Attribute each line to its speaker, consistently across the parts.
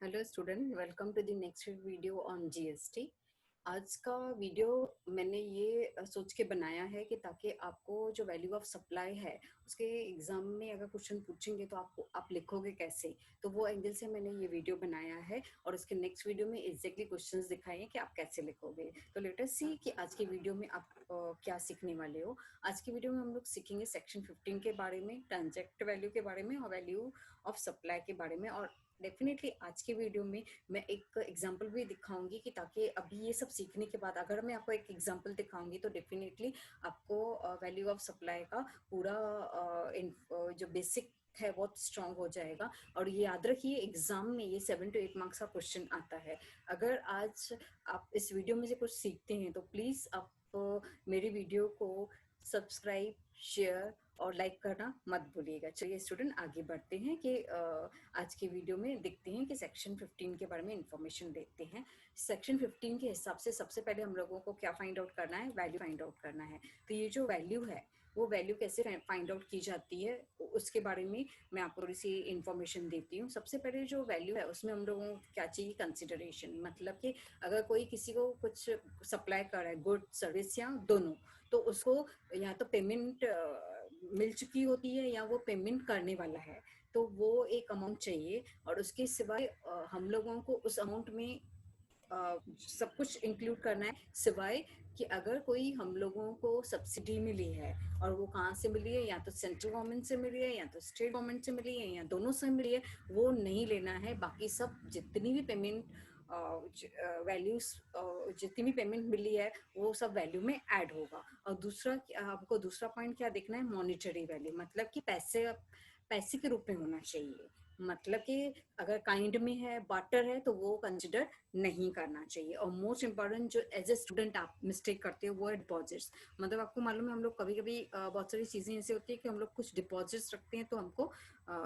Speaker 1: Hello student, welcome to the next video on GST. आज का video मैंने ये सोच के बनाया है कि ताकि आपको जो वैल्यू ऑफ सप्लाई है उसके एग्जाम में अगर क्वेश्चन पूछेंगे तो आप लिखोगे कैसे, तो वो एंगल से मैंने ये वीडियो बनाया है और उसके नेक्स्ट वीडियो में एग्जैक्टली क्वेश्चंस दिखाए हैं कि आप कैसे लिखोगे। तो लेट अस सी कि आज की वीडियो में आप क्या सीखने वाले हो। आज की वीडियो में हम लोग सीखेंगे सेक्शन 15 के बारे में, ट्रांजैक्ट वैल्यू के बारे में और वैल्यू ऑफ सप्लाई के बारे में। और डेफिनेटली आज के वीडियो में मैं एक एग्जांपल भी दिखाऊंगी कि ताकि अभी ये सब सीखने के बाद अगर मैं आपको एक एग्जांपल दिखाऊंगी तो डेफिनेटली आपको वैल्यू ऑफ सप्लाई का पूरा जो बेसिक है बहुत स्ट्रांग हो जाएगा। और ये याद रखिए, एग्जाम में ये 7 to 8 मार्क्स का क्वेश्चन आता है। अगर आज आप इस वीडियो में से कुछ सीखते हैं तो प्लीज आप मेरी वीडियो को सब्सक्राइब, शेयर और लाइक करना मत भूलिएगा। चलिए स्टूडेंट, आगे बढ़ते हैं कि आज के वीडियो में देखते हैं कि सेक्शन 15 के बारे में इंफॉर्मेशन देखते हैं। सेक्शन 15 के हिसाब से सबसे पहले हम लोगों को क्या फाइंड आउट करना है, वैल्यू फाइंड आउट करना है। तो ये जो वैल्यू है वो वैल्यू कैसे फाइंड आउट की जाती है उसके बारे में मैं आपको थोड़ी सी इंफॉर्मेशन देती हूँ। सबसे पहले जो वैल्यू है उसमें हम लोगों को क्या चाहिए, कंसिडरेशन। मतलब कि अगर कोई किसी को कुछ सप्लाई कर रहा है, गुड सर्विस या दोनों, तो उसको या तो पेमेंट मिल चुकी होती है या वो पेमेंट करने वाला है, तो वो एक अमाउंट चाहिए। और उसके सिवाय हम लोगों को उस अमाउंट में सब कुछ इंक्लूड करना है, सिवाय कि अगर कोई हम लोगों को सब्सिडी मिली है और वो कहाँ से मिली है, या तो सेंट्रल गवर्नमेंट से मिली है या तो स्टेट गवर्नमेंट से मिली है या दोनों से मिली है, वो नहीं लेना है। बाकी सब जितनी भी पेमेंट वैल्यूज जितनी भी पेमेंट मिली है वो सब वैल्यू में ऐड होगा। और दूसरा आपको दूसरा पॉइंट क्या देखना है, मॉनिटरी वैल्यू। मतलब कि पैसे पैसे के रूप में होना चाहिए। मतलब कि अगर काइंड में है, बाटर है, तो वो कंसिडर नहीं करना चाहिए। और मोस्ट इम्पॉर्टेंट जो एज ए स्टूडेंट आप मिस्टेक करते हो वो है डिपॉजिट्स। मतलब आपको मालूम है हम लोग कभी कभी बहुत सारी चीज़ें ऐसी होती है कि हम लोग कुछ डिपॉजिट्स रखते हैं तो हमको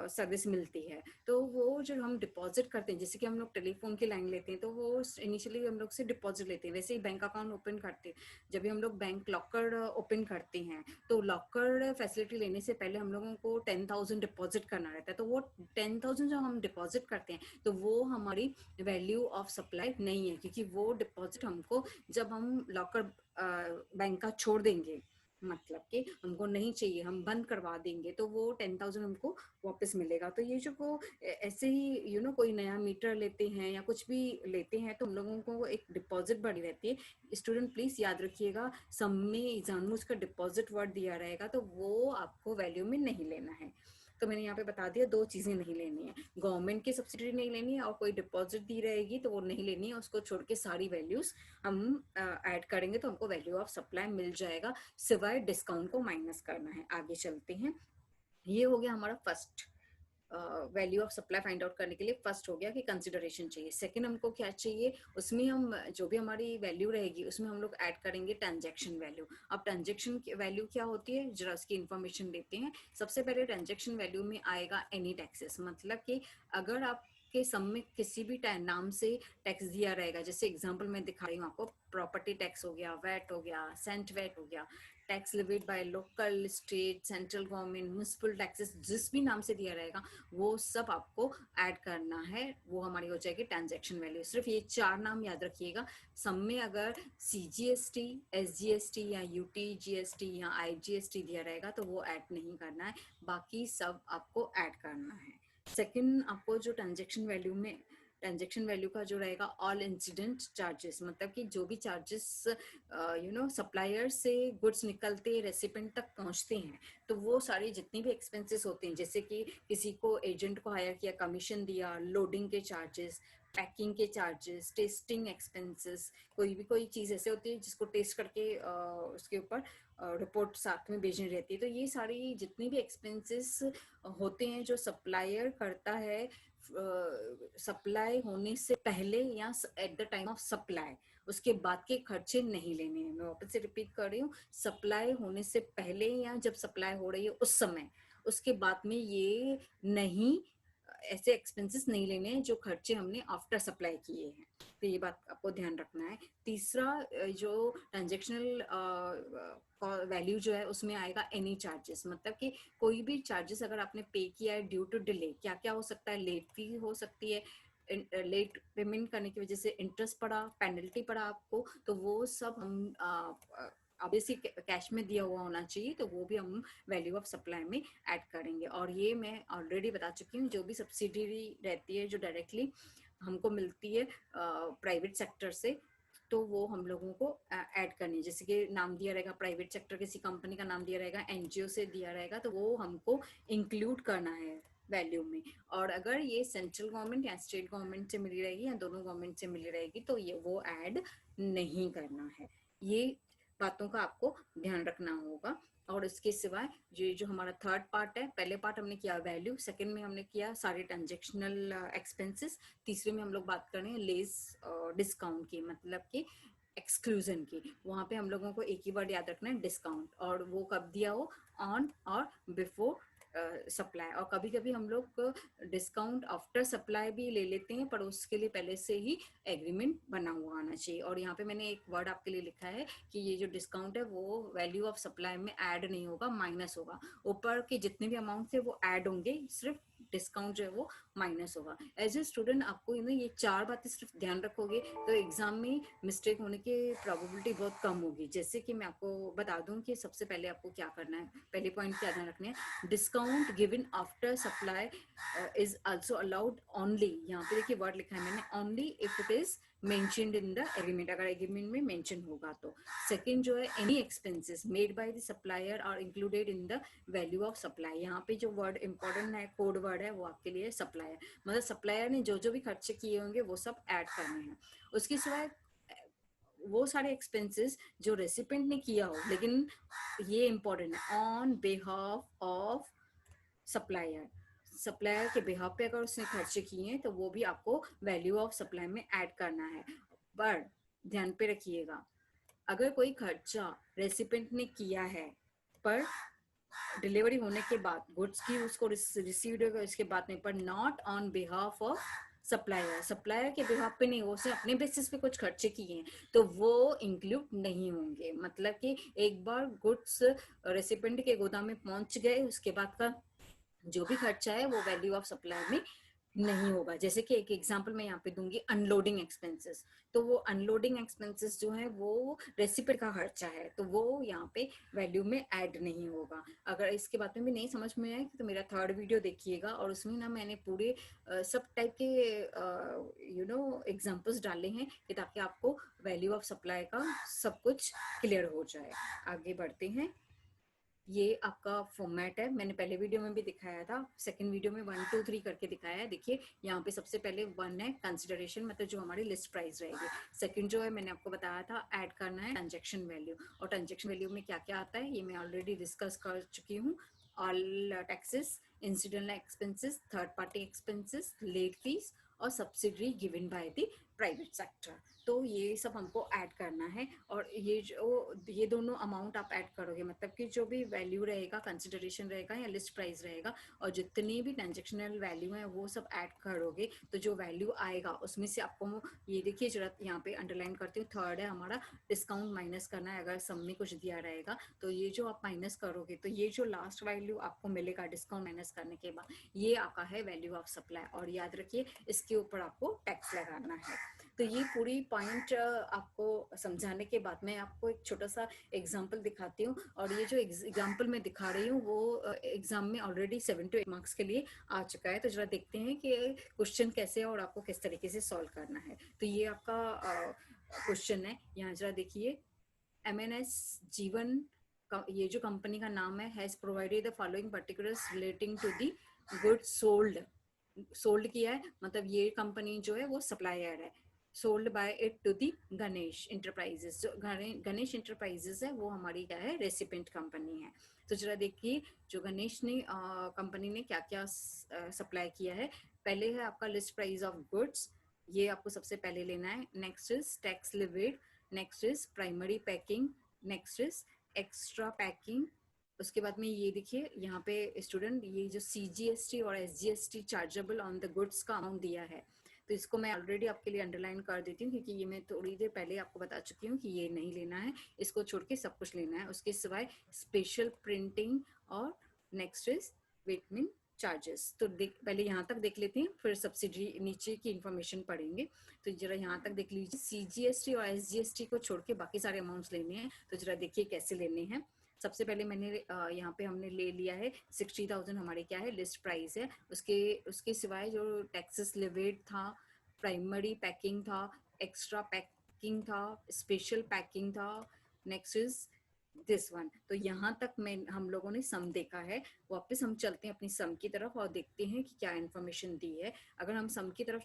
Speaker 1: सर्विस मिलती है। तो वो जो हम डिपॉजिट करते हैं, जैसे कि हम लोग टेलीफोन की लाइन लेते हैं तो वो इनिशियली हम लोग से डिपॉजिट लेते हैं। वैसे ही बैंक अकाउंट ओपन करते हैं, जब भी हम लोग बैंक लॉकर ओपन करते हैं तो लॉकर फैसिलिटी लेने से पहले हम लोगों को 10,000 डिपॉजिट करना रहता है। तो वो 10,000 जो हम डिपॉजिट करते हैं तो वो हमारी वैल्यू ऑफ सप्लाई नहीं है, क्योंकि वो डिपॉजिट हमको जब हम लॉकर बैंक का छोड़ देंगे, मतलब कि हमको नहीं चाहिए, हम बंद करवा देंगे, तो वो 10,000 हमको वापस मिलेगा। तो ये जो वो ऐसे ही कोई नया मीटर लेते हैं या कुछ भी लेते हैं तो हम लोगों को एक डिपॉजिट बढ़ी रहती है। स्टूडेंट प्लीज याद रखिएगा, सब में जानबूझ कर डिपॉजिट वर्ड दिया रहेगा तो वो आपको वैल्यू में नहीं लेना है। तो मैंने यहाँ पे बता दिया, दो चीजें नहीं लेनी है, गवर्नमेंट की सब्सिडी नहीं लेनी है और कोई डिपॉजिट दी रहेगी तो वो नहीं लेनी है। उसको छोड़ के सारी वैल्यूज हम ऐड करेंगे तो हमको वैल्यू ऑफ सप्लाई मिल जाएगा, सिवाय डिस्काउंट को माइनस करना है। आगे चलते हैं। ये हो गया हमारा first value of supply find out करने के लिए। फर्स्ट हो गया कि कंसिडरेशन चाहिए। सेकंड हमको क्या चाहिए, उसमें हम जो भी हमारी वैल्यू रहेगी उसमें हम लोग ऐड करेंगे ट्रांजैक्शन वैल्यू। अब ट्रांजैक्शन वैल्यू क्या होती है, जरा उसकी इन्फॉर्मेशन देते हैं। सबसे पहले ट्रांजैक्शन वैल्यू में आएगा एनी टैक्सेस। मतलब कि अगर आप के सम में किसी भी नाम से टैक्स दिया रहेगा, जैसे एग्जांपल मैं दिखा रही हूँ आपको, प्रॉपर्टी टैक्स हो गया, वैट हो गया, सेंट वैट हो गया, tax levied by local, state, central government, municipal taxes, जिस भी नाम से दिया रहेगा वो सब आपको ऐड करना है। वो हमारी हो जाएगी ट्रांजैक्शन वैल्यू। सिर्फ ये चार नाम याद रखिएगा। सब में अगर सीजीएसटी, एसजीएसटी या यूटीजीएसटी या आईजीएसटी दिया रहेगा तो वो ऐड नहीं करना है, बाकी सब आपको ऐड करना है। सेकंड, आपको जो ट्रांजैक्शन वैल्यू का जो रहेगा, ऑल इंसिडेंट चार्जेस। मतलब कि जो भी चार्जेस सप्लायर से गुड्स निकलते रेसिपेंट तक पहुंचते हैं, तो वो सारी जितनी भी एक्सपेंसेस होते हैं, जैसे कि किसी को एजेंट को हायर किया, कमीशन दिया, लोडिंग के चार्जेस, पैकिंग के चार्जेस, टेस्टिंग एक्सपेंसेस, कोई चीज़ ऐसे होती है जिसको टेस्ट करके उसके ऊपर रिपोर्ट साथ में भेजनी रहती है। तो ये सारी जितनी भी एक्सपेंसेस होते हैं जो सप्लायर करता है सप्लाई होने से पहले या at the time of supply, उसके बाद के खर्चे नहीं लेने हैं। मैं वापस से रिपीट कर रही हूँ, सप्लाई होने से पहले या जब सप्लाई हो रही है उस समय, उसके बाद में ये नहीं, ऐसे एक्सपेंसेस नहीं लेने हैं जो खर्चे हमने आफ्टर सप्लाई किए हैं। तो ये बात आपको ध्यान रखना है। तीसरा जो ट्रांजेक्शनल वैल्यू जो है उसमें आएगा एनी चार्जेस। मतलब कि कोई भी चार्जेस अगर आपने पे किया है ड्यू टू डिले, क्या क्या हो सकता है, लेट फी हो सकती है, लेट पेमेंट करने की वजह से इंटरेस्ट पड़ा, पेनल्टी पड़ा आपको, तो वो सब हम ऑब्वियसली कैश में दिया हुआ होना चाहिए, तो वो भी हम वैल्यू ऑफ सप्लाई में ऐड करेंगे। और ये मैं ऑलरेडी बता चुकी हूँ, जो भी सब्सिडी रहती है जो डायरेक्टली हमको मिलती है प्राइवेट सेक्टर से, तो वो हम लोगों को ऐड करनी है। जैसे कि नाम दिया रहेगा प्राइवेट सेक्टर, किसी कंपनी का नाम दिया रहेगा, एनजीओ से दिया रहेगा, तो वो हमको इंक्लूड करना है वैल्यू में। और अगर ये सेंट्रल गवर्नमेंट या स्टेट गवर्नमेंट से मिली रहेगी या दोनों गवर्नमेंट से मिली रहेगी, तो ये वो ऐड नहीं करना है। ये बातों का आपको ध्यान रखना होगा। और इसके सिवाय ये जो हमारा थर्ड पार्ट है, पहले पार्ट हमने किया वैल्यू, सेकंड में हमने किया सारे ट्रांजेक्शनल एक्सपेंसेस, तीसरे में हम लोग बात कर रहे हैं लेस डिस्काउंट की, मतलब कि एक्सक्लूजन की। वहां पे हम लोगों को एक ही वर्ड याद रखना है, डिस्काउंट। और वो कब दिया हो, ऑन और बिफोर सप्लाई। और कभी कभी हम लोग डिस्काउंट आफ्टर सप्लाई भी ले लेते हैं, पर उसके लिए पहले से ही एग्रीमेंट बना हुआ आना चाहिए। और यहाँ पे मैंने एक वर्ड आपके लिए लिखा है कि ये जो डिस्काउंट है वो वैल्यू ऑफ सप्लाई में ऐड नहीं होगा, माइनस होगा। ऊपर के जितने भी अमाउंट थे वो ऐड होंगे, सिर्फ डिस्काउंट जो है वो माइनस होगा। एज ए स्टूडेंट आपको ये चार बातें सिर्फ ध्यान रखोगे तो एग्जाम में मिस्टेक होने की प्रोबेबिलिटी बहुत कम होगी। जैसे कि मैं आपको बता दूं कि सबसे पहले आपको क्या करना है, पहले पॉइंट क्या ध्यान रखना है, discount given after supply is also allowed only. यहाँ पे देखिए वर्ड लिखा है मैंने, only if it is mentioned in the agreement, अगर एग्रीमेंट में मेंशन होगा तो। सेकंड जो है, any expenses made by the supplier are included in the value of supply. यहाँ पे जो वर्ड इंपॉर्टेंट है, कोड वर्ड है, वो आपके लिए सप्लायर, मतलब सप्लायर ने जो जो भी खर्चे किए होंगे वो सब ऐड करने हैं। उसके सिवाय वो सारे एक्सपेंसेस जो रेसिपेंट ने किया हो, लेकिन ये इंपॉर्टेंट है, on behalf of supplier, supplier के बिहाफ पे अगर उसने खर्चे किए हैं तो वो भी आपको वैल्यू ऑफ सप्लाई में ऐड करना है। पर ध्यान पे रखिएगा, अगर कोई खर्चा रेसिपेंट ने किया है पर डिलीवरी होने के बाद, गुड्स की उसको रिसीव्ड होगा इसके बाद में, पर not on behalf of supplier, supplier के बिहाफ पे नहीं, वो उसने अपने बेसिस पे कुछ खर्चे किए हैं, तो वो इंक्लूड नहीं होंगे। मतलब कि एक बार गुड्स रेसिपेंट के गोदाम में पहुंच गए, उसके बाद का जो भी खर्चा है वो वैल्यू ऑफ सप्लाई में नहीं होगा। जैसे कि एक एग्जांपल मैं यहाँ पे दूंगी, अनलोडिंग एक्सपेंसेस, तो वो अनलोडिंग एक्सपेंसेस जो है वो रेसिपेंट का खर्चा है, तो वो यहाँ पे वैल्यू में ऐड नहीं होगा। अगर इसके बारे में भी नहीं समझ में आए तो मेरा थर्ड वीडियो देखिएगा, और उसमें ना मैंने पूरे सब टाइप के एग्जांपल्स डाले हैं कि ताकि आपको वैल्यू ऑफ सप्लाई का सब कुछ क्लियर हो जाए। आगे बढ़ते हैं। ये आपका फॉर्मेट है, मैंने पहले वीडियो में भी दिखाया था, सेकंड वीडियो में 1 2 3 करके दिखाया है। देखिए यहाँ पे सबसे पहले 1 है कंसिडरेशन, मतलब जो हमारी लिस्ट प्राइस रहेगी। सेकंड जो है मैंने आपको बताया था ऐड करना है ट्रांजेक्शन वैल्यू, और ट्रांजेक्शन वैल्यू में क्या क्या आता है ये मैं ऑलरेडी डिस्कस कर चुकी हूँ। All taxes, incidental expenses, third party expenses, late fee और subsidy given by the private sector, तो ये सब हमको ऐड करना है। और ये दोनों अमाउंट आप ऐड करोगे, मतलब कि जो भी वैल्यू रहेगा, कंसिडरेशन रहेगा या लिस्ट प्राइस रहेगा, और जितनी भी ट्रांजेक्शनल वैल्यू है वो सब ऐड करोगे, तो जो वैल्यू आएगा उसमें से आपको, ये देखिए जरा यहाँ पे अंडरलाइन करती हूँ, थर्ड है हमारा डिस्काउंट माइनस करना है। अगर सम में कुछ दिया रहेगा तो ये जो आप माइनस करोगे, तो ये जो लास्ट वैल्यू आपको मिलेगा डिस्काउंट माइनस करने के बाद, ये आपका है वैल्यू ऑफ सप्लाई। और याद रखिए इसके ऊपर आपको टैक्स लगाना है। तो ये पूरी पॉइंट आपको समझाने के बाद मैं आपको एक छोटा सा एग्जाम्पल दिखाती हूँ, और ये जो एग्जाम्पल मैं दिखा रही हूँ वो एग्जाम में ऑलरेडी 7 to 8 मार्क्स के लिए आ चुका है। तो जरा देखते हैं कि क्वेश्चन कैसे है और आपको किस तरीके से सॉल्व करना है। तो ये आपका क्वेश्चन है, यहाँ जरा देखिए, MNS जीवन ये जो कंपनी का नाम है, has provided the following particulars relating to the goods sold, sold किया है, मतलब ये कंपनी जो है वो सप्लायर है, sold by it to the Ganesh enterprises. जो गणेश इंटरप्राइजेस है वो हमारी क्या है, रेसिपेंट कंपनी है। तो जरा देखिए जो गणेश ने कंपनी ने क्या क्या सप्लाई किया है। पहले है आपका लिस्ट प्राइस ऑफ गुड्स, ये आपको सबसे पहले लेना है। Next is tax levied, next is primary packing, next is extra packing. उसके बाद में ये देखिए यहाँ पे स्टूडेंट, ये जो CGST और SGST chargeable on the goods का अमाउंट दिया है, तो इसको मैं ऑलरेडी आपके लिए अंडरलाइन कर देती हूँ, क्योंकि ये मैं थोड़ी देर पहले आपको बता चुकी हूँ कि ये नहीं लेना है, इसको छोड़ के सब कुछ लेना है। उसके सिवाय स्पेशल प्रिंटिंग और नेक्स्ट इज विटामिन चार्जेस। तो पहले यहाँ तक देख लेते हैं, फिर सब्सिडी नीचे की इन्फॉर्मेशन पढ़ेंगे। तो जरा यहाँ तक देख लीजिए, CGST और SGST को छोड़ के बाकी सारे अमाउंट्स लेने हैं। तो जरा देखिए कैसे लेने हैं। सबसे पहले मैंने यहाँ पे हमने ले लिया है 60,000, हमारे क्या है लिस्ट प्राइस है। उसके उसके सिवाय जो टैक्सेस लिवेट था, प्राइमरी पैकिंग था, एक्स्ट्रा पैकिंग था, स्पेशल पैकिंग था, नेक्स्ट इज दिस वन। तो यहाँ तक मैं हम लोगों ने सम देखा है। वापस हम चलते हैं अपनी सम की तरफ और देखते हैं कि क्या इन्फॉर्मेशन दी है। अगर हम सम की तरफ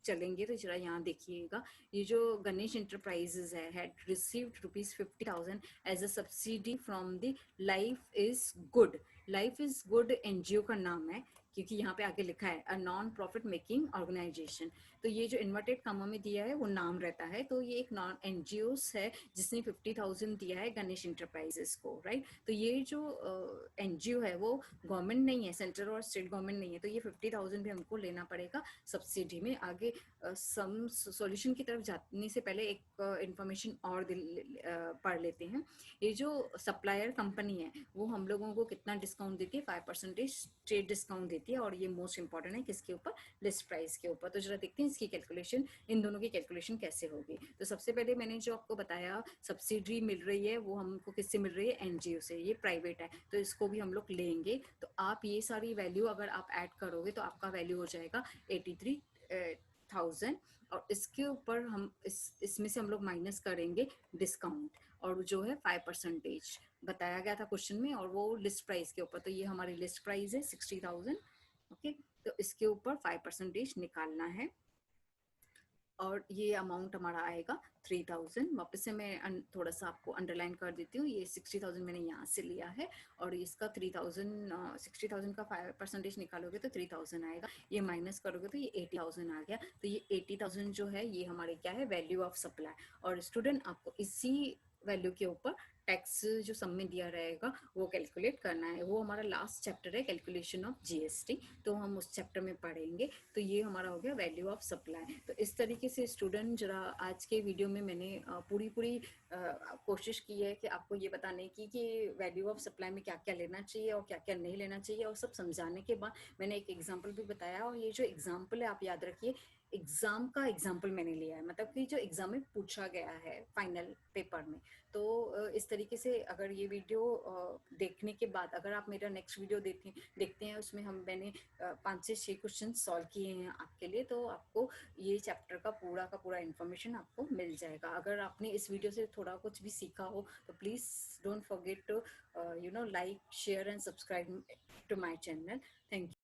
Speaker 1: चलेंगे तो जरा यहाँ देखिएगा, ये जो गणेश इंटरप्राइजेज है हैड रिसीव्ड ₹50,000 as a subsidy from the life is good. Life is good NGO का नाम है, क्योंकि यहाँ पे आगे लिखा है a non profit making organisation. तो ये जो इन्वर्टेड कामों में दिया है वो नाम रहता है। तो ये एक नॉन एनजीओ है जिसने 50,000 दिया है गणेश इंटरप्राइजेस को, राइट। तो ये जो एनजीओ है वो गवर्नमेंट नहीं है, सेंट्रल और स्टेट गवर्नमेंट नहीं है। तो ये 50,000 भी हमको लेना पड़ेगा सब्सिडी में। आगे सम सॉल्यूशन की तरफ जाने से पहले एक इंफॉर्मेशन और पढ़ लेते हैं। ये जो सप्लायर कंपनी है वो हम लोगों को कितना डिस्काउंट देती है, 5% स्टेट डिस्काउंट देती है। और ये मोस्ट इंपॉर्टेंट है किसके ऊपर, लिस्ट प्राइस के ऊपर। तो जरा देखते हैं इसकी कैलकुलेशन, इन दोनों की कैलकुलेशन कैसे होगी। तो सबसे पहले मैंने जो आपको बताया सब्सिडी मिल रही है वो हमको किससे मिल रही है, एनजीओ से। ये प्राइवेट है तो इसको भी हम लोग लेंगे। तो आप ये सारी वैल्यू अगर आप ऐड करोगे तो आपका वैल्यू हो जाएगा 83,000। और इसके ऊपर हम इसमें से हम लोग माइनस करेंगे डिस्काउंट, और जो है 5% बताया गया था क्वेश्चन में, और वो लिस्ट प्राइस के ऊपर। तो ये हमारी लिस्ट प्राइस है 60,000, ओके। तो इसके ऊपर 5% निकालना है, और ये अमाउंट हमारा आएगा 3,000। वापस से मैं थोड़ा सा आपको अंडरलाइन कर देती हूँ, ये 60,000 मैंने यहाँ से लिया है, और इसका 3,000, 60,000 का 5% निकालोगे तो 3,000 आएगा। ये माइनस करोगे तो ये 80,000 आ गया। तो ये 80,000 जो है ये हमारे क्या है, वैल्यू ऑफ सप्लाई। और स्टूडेंट आपको इसी वैल्यू के ऊपर टैक्स जो सम में दिया रहेगा वो कैलकुलेट करना है। वो हमारा लास्ट चैप्टर है, कैलकुलेशन ऑफ जीएसटी। तो हम उस चैप्टर में पढ़ेंगे। तो ये हमारा हो गया वैल्यू ऑफ सप्लाई। तो इस तरीके से स्टूडेंट, जरा आज के वीडियो में मैंने पूरी कोशिश की है कि आपको ये बताने की कि वैल्यू ऑफ सप्लाई में क्या क्या लेना चाहिए और क्या क्या नहीं लेना चाहिए, और सब समझाने के बाद मैंने एक एग्जाम्पल भी बताया। और ये जो एग्जाम्पल है आप याद रखिए, एग्जाम का एग्जाम्पल मैंने लिया है, मतलब कि जो एग्जाम में पूछा गया है फाइनल पेपर में। तो इस तरीके से अगर ये वीडियो देखने के बाद अगर आप मेरा नेक्स्ट वीडियो देखते हैं, उसमें मैंने 5 से 6 क्वेश्चन सॉल्व किए हैं आपके लिए। तो आपको ये चैप्टर का पूरा इन्फॉर्मेशन आपको मिल जाएगा। अगर आपने इस वीडियो से थोड़ा कुछ भी सीखा हो तो please don't forget to like, share and subscribe to my channel. Thank you.